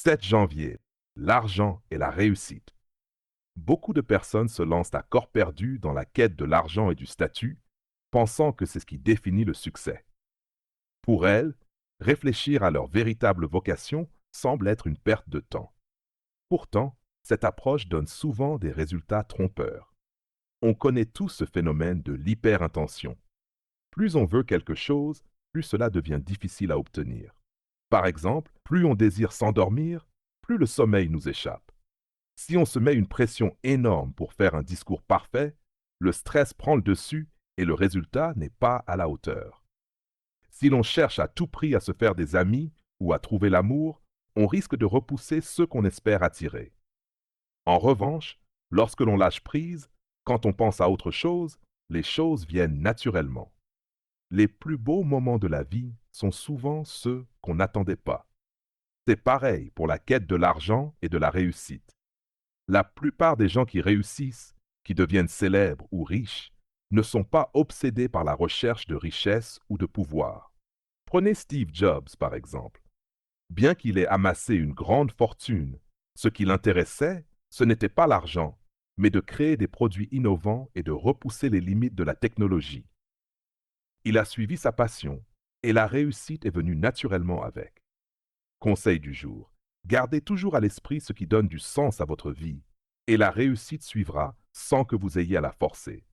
7 janvier. L'argent et la réussite. Beaucoup de personnes se lancent à corps perdu dans la quête de l'argent et du statut, pensant que c'est ce qui définit le succès. Pour elles, réfléchir à leur véritable vocation semble être une perte de temps. Pourtant, cette approche donne souvent des résultats trompeurs. On connaît tous ce phénomène de l'hyper-intention. Plus on veut quelque chose, plus cela devient difficile à obtenir. Par exemple, plus on désire s'endormir, plus le sommeil nous échappe. Si on se met une pression énorme pour faire un discours parfait, le stress prend le dessus et le résultat n'est pas à la hauteur. Si l'on cherche à tout prix à se faire des amis ou à trouver l'amour, on risque de repousser ceux qu'on espère attirer. En revanche, lorsque l'on lâche prise, quand on pense à autre chose, les choses viennent naturellement. Les plus beaux moments de la vie sont souvent ceux qu'on n'attendait pas. C'est pareil pour la quête de l'argent et de la réussite. La plupart des gens qui réussissent, qui deviennent célèbres ou riches, ne sont pas obsédés par la recherche de richesse ou de pouvoir. Prenez Steve Jobs, par exemple. Bien qu'il ait amassé une grande fortune, ce qui l'intéressait, ce n'était pas l'argent, mais de créer des produits innovants et de repousser les limites de la technologie. Il a suivi sa passion, et la réussite est venue naturellement avec. Conseil du jour. Gardez toujours à l'esprit ce qui donne du sens à votre vie, et la réussite suivra sans que vous ayez à la forcer.